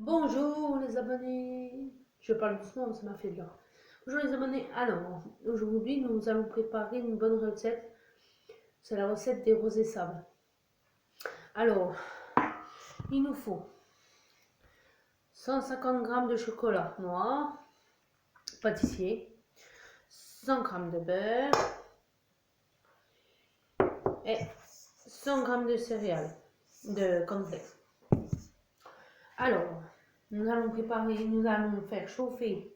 Bonjour les abonnés. Je parle doucement, ça m'a fait bien. Bonjour les abonnés. Alors, aujourd'hui, nous allons préparer une bonne recette. C'est la recette des rosés sables. Alors, il nous faut 150 g de chocolat noir, pâtissier, 100 g de beurre et 100 g de céréales, de cornflakes. Alors, nous allons faire chauffer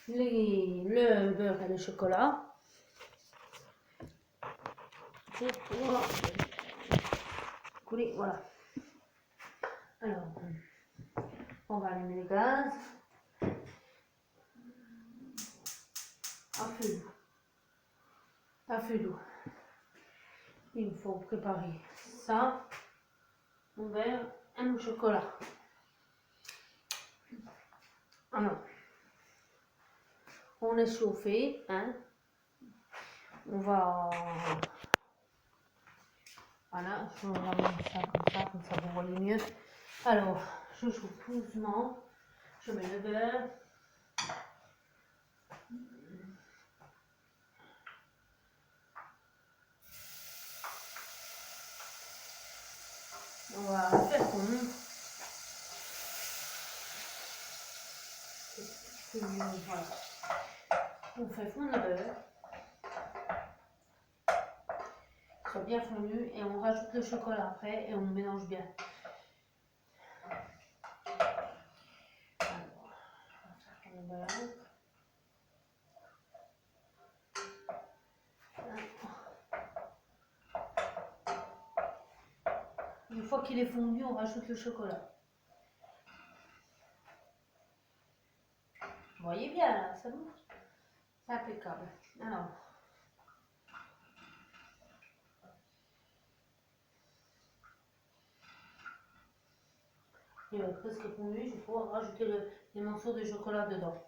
le beurre et le chocolat. Voilà. Couler, voilà. Alors, on va allumer le gaz à feu doux. À feu doux. Il faut préparer ça, mon beurre et mon chocolat. Alors, on est chauffé, hein. On va, voilà, on va mettre ça comme ça vous voyez mieux. Alors, je chauffe doucement, je mets le beurre. On va faire fondre. Voilà. On fait fondre le beurre. Soit bien fondu et on rajoute le chocolat après et on mélange bien. Alors, on va faire le beurre. Une fois qu'il est fondu, on rajoute le chocolat. Vous voyez bien là, c'est bon? C'est impeccable. Alors, il est presque fondu, je vais pouvoir rajouter les morceaux de chocolat dedans.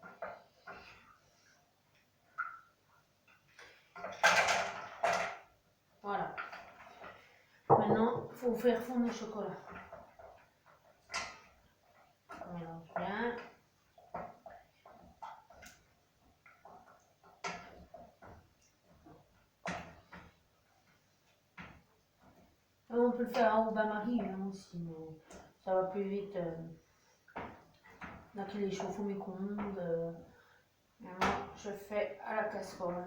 Voilà. Maintenant, il faut faire fondre le chocolat. On mélange bien. On peut le faire au bain-marie aussi, mais ça va plus vite. Là qu'il est chauffé au micro-ondes. Maintenant, je fais à la casserole.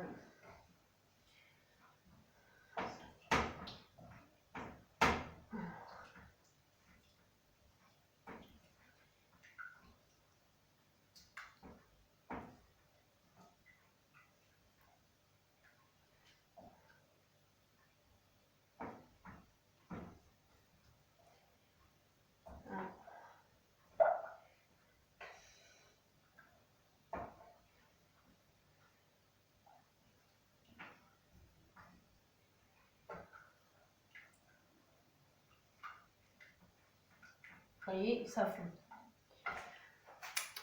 Vous voyez, ça fond.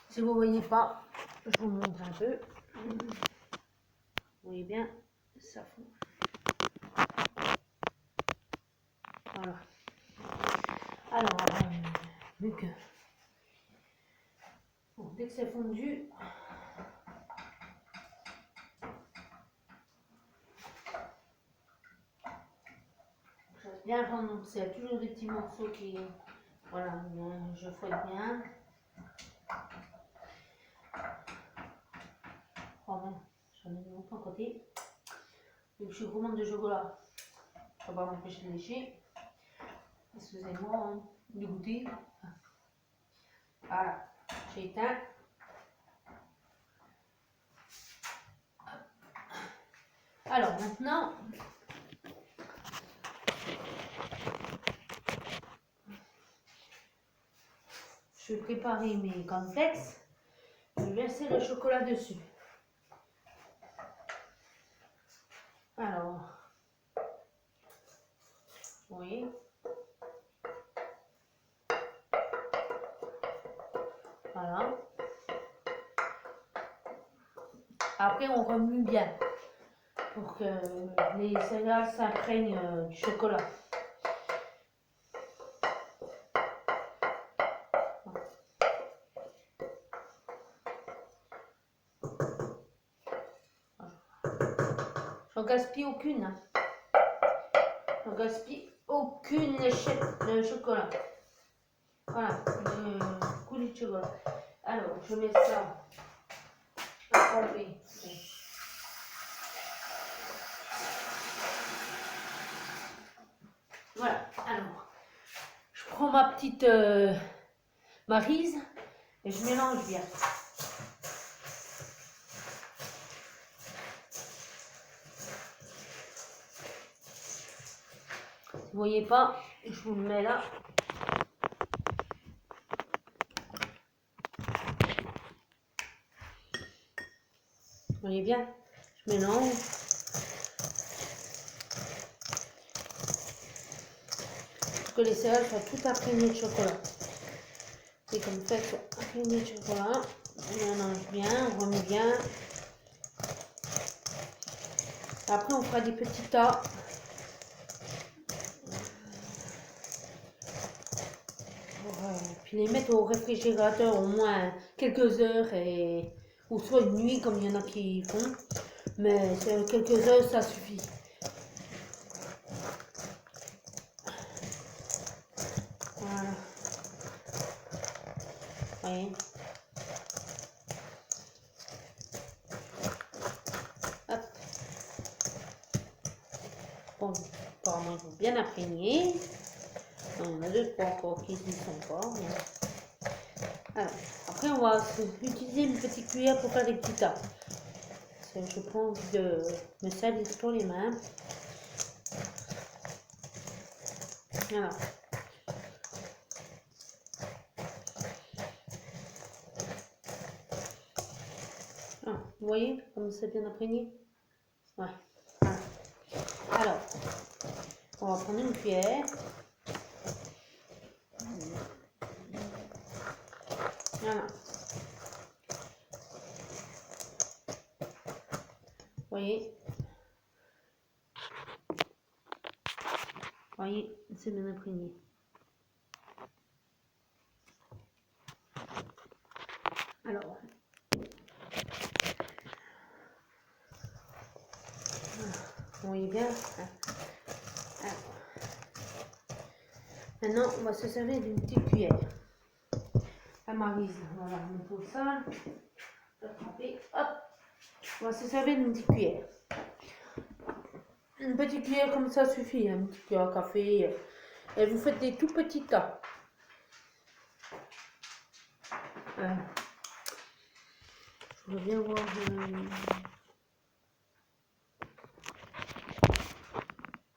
Si vous ne voyez pas, je vous montre un peu. Vous voyez bien, ça fond. Voilà. Alors, vu que bon, dès que c'est fondu, je vais bien prendre, c'est toujours des petits morceaux qui, voilà, je fouette bien. Oh ben, j'en ai mis autant à côté. Vu que je suis gourmande de chocolat, je ne peux pas m'empêcher de lécher. Excusez-moi, hein, du goûter. Voilà, j'ai éteint. Alors maintenant, je vais préparer mes cornflakes. Je vais verser le chocolat dessus. Alors, oui. Voilà. Après, on remue bien pour que les céréales s'imprègnent du chocolat. J'en gaspille aucune. J'en gaspille aucune échelle de chocolat. Voilà, le coulis de chocolat. Alors, je mets ça à tremper. Voilà, alors, je prends ma petite maryse et je mélange bien. Vous voyez pas, je vous le mets là. Vous voyez bien, je mélange. Pour que les céréales soient toutes imprégnées de chocolat. Et comme ça, elles soient imprégnées de chocolat. On mélange bien, on remet bien. Après, on fera des petits tas. Puis les mettre au réfrigérateur au moins quelques heures ou soit une nuit comme il y en a qui font. Mais quelques heures, ça suffit. Voilà. Voyez. Hop. Bon, apparemment, ils vont bien imprégner. Il y en a deux, trois encore qui n'y sont pas. Mais... Alors, après, on va utiliser une petite cuillère pour faire des petits tas. Je n'ai pas envie de me salir trop les mains. Voilà. Ah, vous voyez comme c'est bien imprégné? Ouais. Voilà. Alors, on va prendre une cuillère. Voilà. Vous voyez? Vous voyez, c'est bien imprégné. Alors, vous voyez bien. Alors, maintenant, on va se servir d'une petite cuillère. La maryse, on va la remettre au sol. Hop, on va se servir d'une petite cuillère. Une petite cuillère comme ça suffit, une petite cuillère à café. Et vous faites des tout petits tas. Je veux bien voir.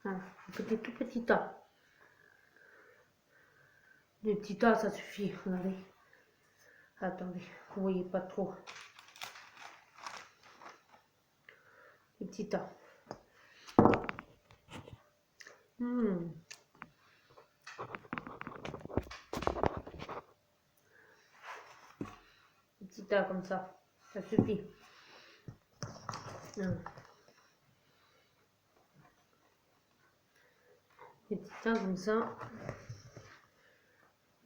Voilà, vous faites des tout petits tas. Des petits tas, ça suffit. Regardez. Attendez, vous voyez pas trop. Des petits tas. Des petits tas comme ça suffit. Des petits tas comme ça.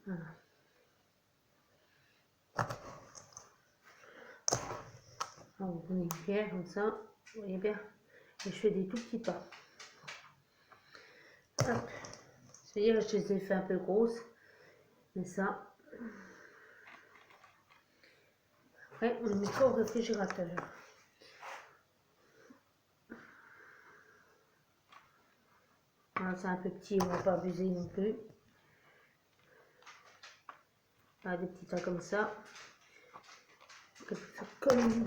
Voilà. Alors, vous prenez une cuillère comme ça, vous voyez bien. Et je fais des tout petits tas. Hop. C'est-à-dire que je les ai fait un peu grosses. Mais ça. Après, on le met ça au réfrigérateur. Voilà, c'est un peu petit, on ne va pas abuser non plus. Voilà, des petits tas comme ça. Comme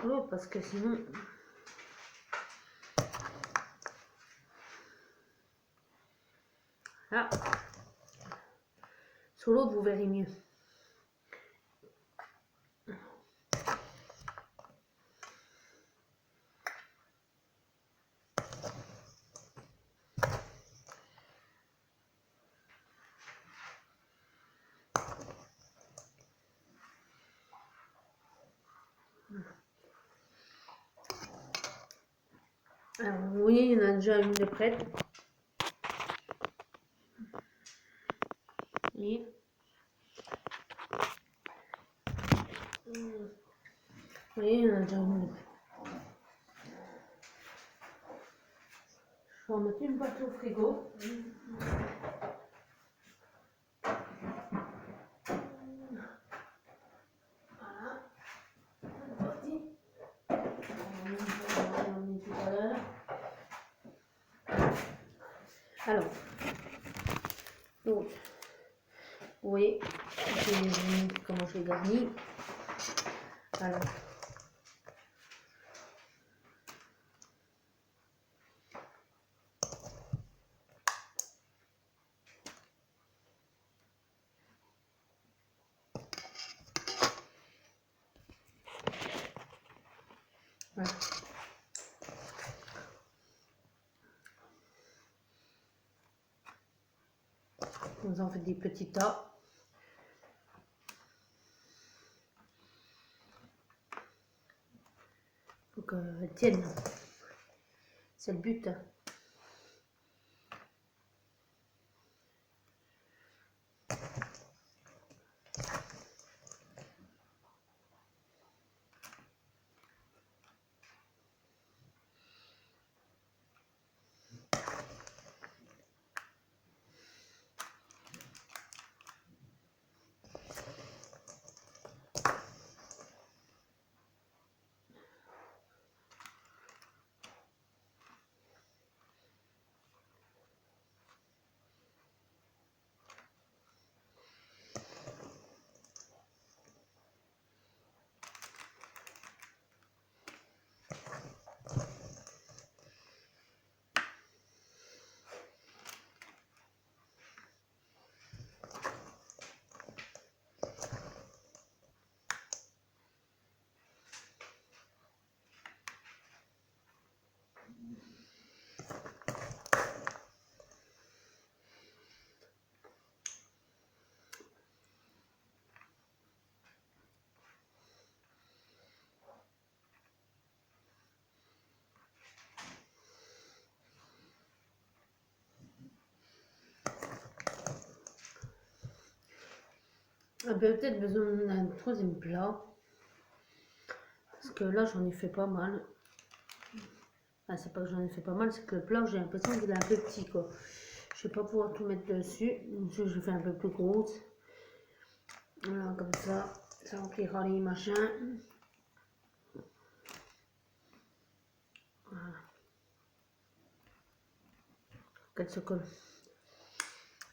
l'autre, parce que sinon... Là, sur l'autre, vous verrez mieux. Alors, vous voyez, il y en a déjà une de prête. Vous voyez, il y en a déjà une de prête. Je vais en mettre une boîte au frigo. Voilà. C'est parti. On mis tout à l'heure. Alors, donc, vous voyez, comment je l'ai garni. Alors, voilà. Vous en faites des petits tas. Faut qu'elles tiennent. C'est le but. On a peut-être besoin d'un troisième plat. Parce que là, j'en ai fait pas mal. Enfin, c'est pas que j'en ai fait pas mal, c'est que le plat, j'ai l'impression qu'il est un peu petit, quoi. Je vais pas pouvoir tout mettre dessus. Donc, je fais un peu plus grosse. Voilà, comme ça remplira les machins. Voilà. Qu'elle se colle.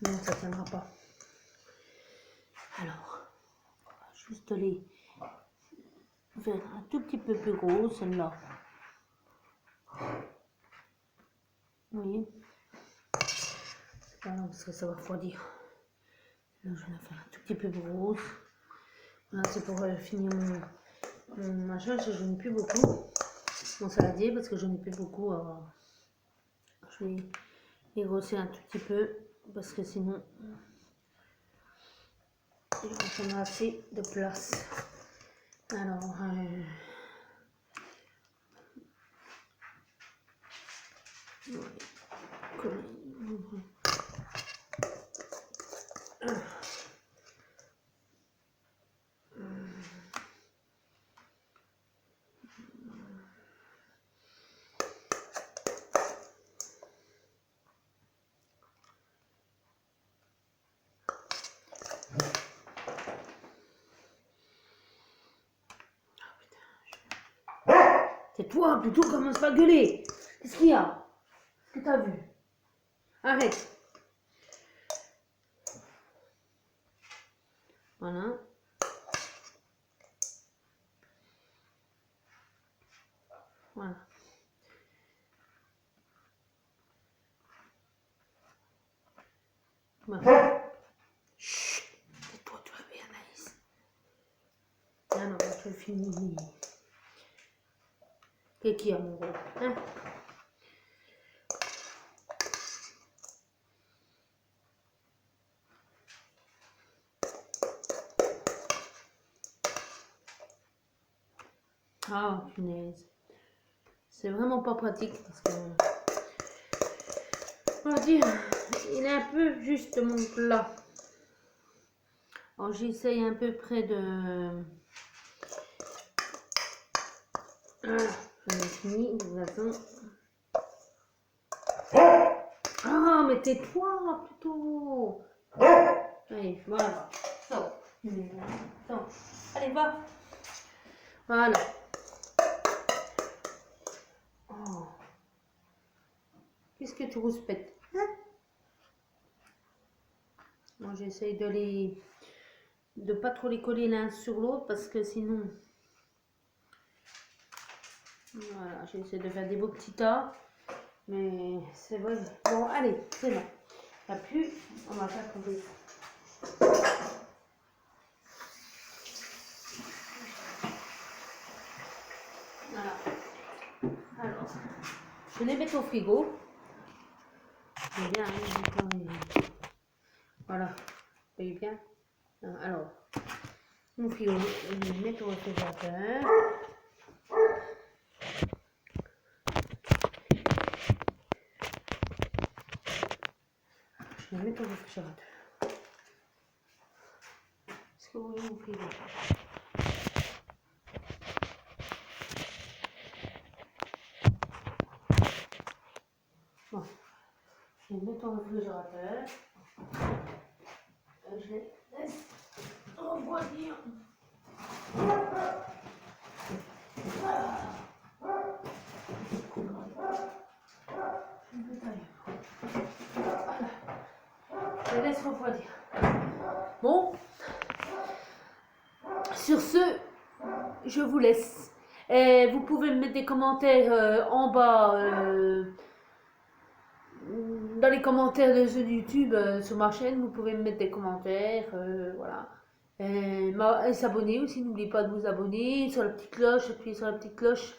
Non, ça tiendra pas. Alors, on va juste les faire un tout petit peu plus gros, celle-là. Vous voyez? Voilà, parce que ça va refroidir. Là, je vais la faire un tout petit peu plus grosse. Voilà, c'est pour finir mon machin. Je n'ai plus beaucoup. Mon saladier, parce que je n'ai plus beaucoup. Je vais les grossir un tout petit peu, parce que sinon, il va prendre assez de place. Alors, c'est toi, plutôt, commence pas à gueuler. Qu'est-ce qu'il y a? Qu'est-ce que t'as vu? Arrête. Voilà. Voilà. Voilà. Chut. Tais-toi, tu vas bien, Anaïs. Alors, je finis. Qu'est-ce qu'il y a, mon gros? Hein? Ah, punaise. C'est vraiment pas pratique parce que, on va dire, il est un peu juste mon plat. Alors j'essaye à peu près de... Voilà, j'en ai fini de toute façon. Oh, mais tais-toi plutôt. Allez, voilà. Sors. Sors. Allez, va. Voilà. Oh. Qu'est-ce que tu rouspètes, hein? Moi, j'essaye de pas trop les coller l'un sur l'autre parce que sinon... Voilà, j'essaie de faire des beaux petits tas. Mais c'est vrai. Bon, allez, c'est bon. Il n'y a plus. On va faire tomber. Voilà. Alors, je vais les mettre au frigo. C'est bien, hein, voilà. Vous voyez bien. Alors, mon frigo, je vais le mettre au réfrigérateur. Je vais le mettre au réfrigérateur. Est-ce que vous voyez mon frigo? Bon, je vais le mettre au réfrigérateur. Je les laisse refroidir. Je les laisse refroidir. Bon, sur ce, je vous laisse. Et vous pouvez me mettre des commentaires en bas, dans les commentaires de ceux de YouTube sur ma chaîne. Vous pouvez me mettre des commentaires, voilà. Et s'abonner aussi, n'oubliez pas de vous abonner, sur la petite cloche, appuyez sur la petite cloche